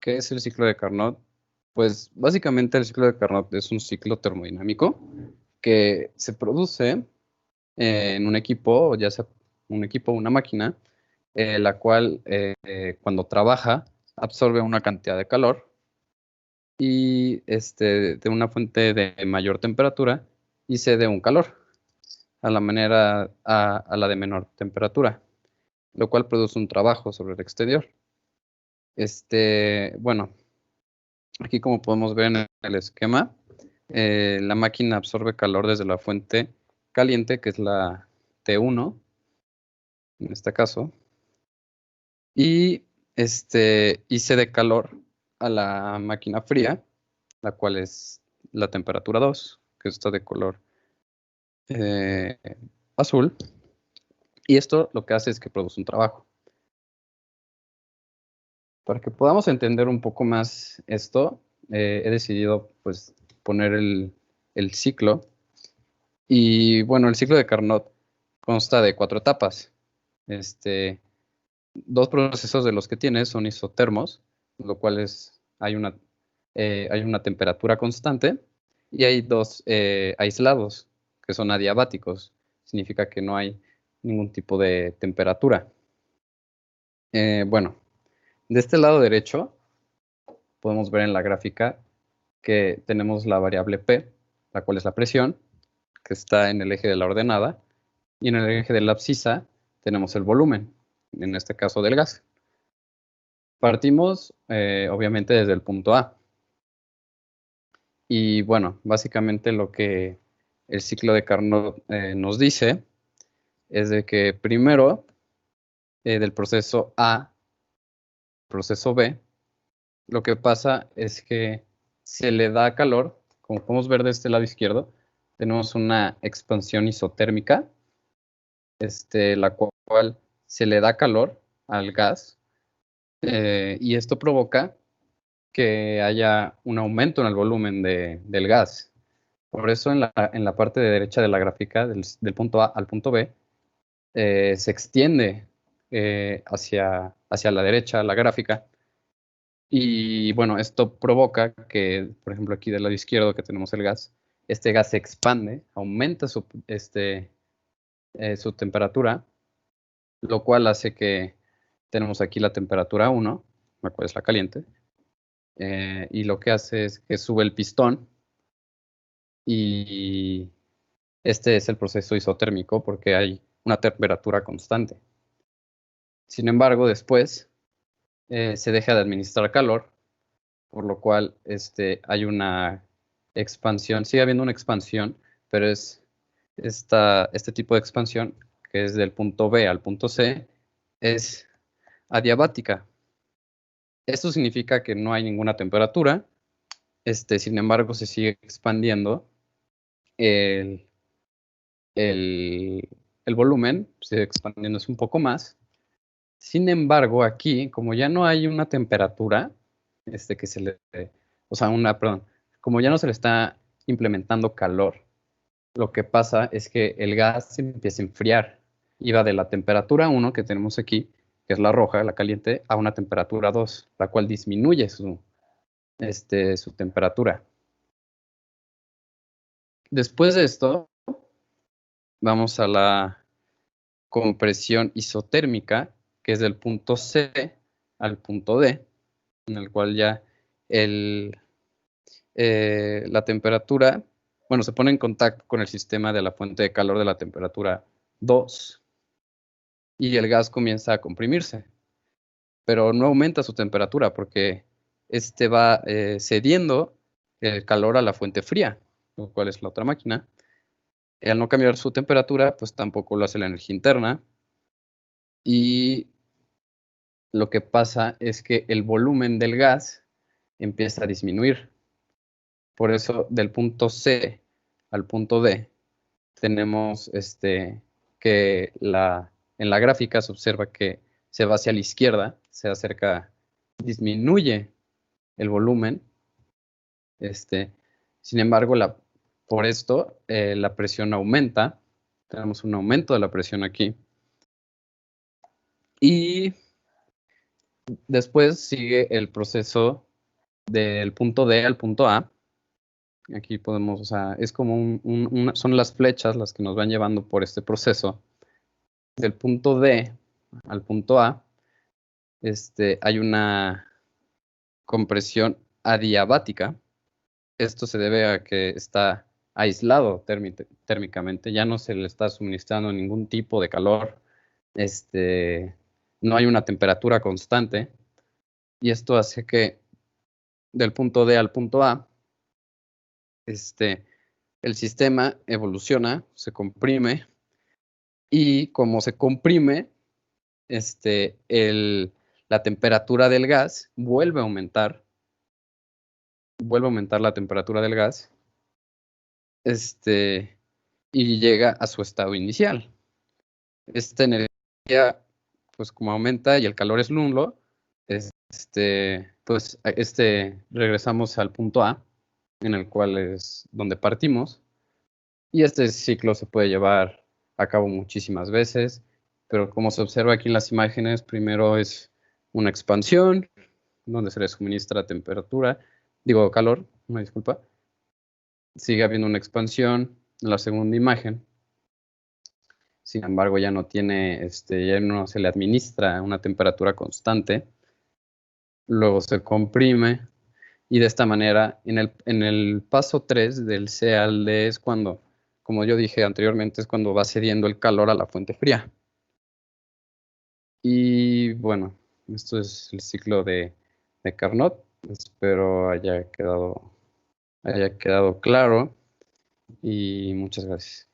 ¿Qué es el ciclo de Carnot? Pues básicamente el ciclo de Carnot es un ciclo termodinámico que se produce en un equipo, ya sea un equipo o una máquina, la cual cuando trabaja absorbe una cantidad de calor y de una fuente de mayor temperatura y cede un calor a la de menor temperatura, lo cual produce un trabajo sobre el exterior. Bueno, aquí como podemos ver en el esquema, la máquina absorbe calor desde la fuente caliente, que es la T1, en este caso, y, y cede calor a la máquina fría, la cual es la temperatura 2, que está de color eh, azul, y esto lo que hace es que produce un trabajo. Para que podamos entender un poco más esto, he decidido pues poner el ciclo. Y bueno, el ciclo de Carnot consta de 4 etapas. Dos procesos de los que tiene son isotermos, lo cual hay una temperatura constante, y hay dos aislados, que son adiabáticos. Significa que no hay ningún tipo de temperatura. Bueno, de este lado derecho podemos ver en la gráfica que tenemos la variable P, la cual es la presión, que está en el eje de la ordenada, y en el eje de la abscisa tenemos el volumen, en este caso del gas. Partimos, obviamente, desde el punto A. Y bueno, básicamente lo que el ciclo de Carnot nos dice es de que primero, del proceso A, proceso B, lo que pasa es que se le da calor, como podemos ver de este lado izquierdo, tenemos una expansión isotérmica, la cual se le da calor al gas, y esto provoca que haya un aumento en el volumen del gas. Por eso en la parte de derecha de la gráfica, del punto A al punto B, se extiende hacia la derecha la gráfica. Y bueno, esto provoca que, por ejemplo, aquí del lado izquierdo que tenemos el gas, este gas se expande, aumenta su temperatura, lo cual hace que tenemos aquí la temperatura 1, la cual es la caliente, y lo que hace es que sube el pistón, y este es el proceso isotérmico porque hay una temperatura constante. Sin embargo, después se deja de administrar calor, por lo cual hay una expansión, sigue habiendo una expansión, pero es este tipo de expansión, que es del punto B al punto C, es adiabática. Esto significa que no hay ninguna temperatura, sin embargo se sigue expandiendo el, el, el volumen, sigue expandiéndose un poco más. Sin embargo, aquí, como ya no hay una temperatura, que se le, o sea, perdón, como ya no se le está implementando calor, lo que pasa es que el gas se empieza a enfriar y va de la temperatura 1 que tenemos aquí, que es la roja, la caliente, a una temperatura 2, la cual disminuye su temperatura. Después de esto, vamos a la compresión isotérmica, que es del punto C al punto D, en el cual ya la temperatura, bueno, se pone en contacto con el sistema de la fuente de calor de la temperatura 2 y el gas comienza a comprimirse, pero no aumenta su temperatura porque va cediendo el calor a la fuente fría, lo cual es la otra máquina. Y al no cambiar su temperatura, pues tampoco lo hace la energía interna, y lo que pasa es que el volumen del gas empieza a disminuir. Por eso, del punto C al punto D, tenemos que en la gráfica se observa que se va hacia la izquierda, se acerca, disminuye el volumen. Sin embargo, por esto la presión aumenta, tenemos un aumento de la presión aquí. Y Después sigue el proceso del punto D al punto A. Aquí podemos, o sea, es como son las flechas las que nos van llevando por este proceso. Del punto D al punto A, hay una compresión adiabática. Esto se debe a que está aislado térmicamente, ya no se le está suministrando ningún tipo de calor, no hay una temperatura constante, y esto hace que del punto D al punto A, el sistema evoluciona, se comprime, y como se comprime, la temperatura del gas vuelve a aumentar la temperatura del gas, y llega a su estado inicial. Esta energía, pues como aumenta y el calor es nulo, pues regresamos al punto A, en el cual es donde partimos, y este ciclo se puede llevar a cabo muchísimas veces, pero como se observa aquí en las imágenes, primero es una expansión, donde se le suministra calor, una disculpa. Sigue habiendo una expansión en la segunda imagen. Sin embargo, ya no se le administra una temperatura constante. Luego se comprime y de esta manera, en el paso 3 del C al D es cuando, como yo dije anteriormente, es cuando va cediendo el calor a la fuente fría. Y bueno, esto es el ciclo de Carnot. Espero haya quedado claro y muchas gracias.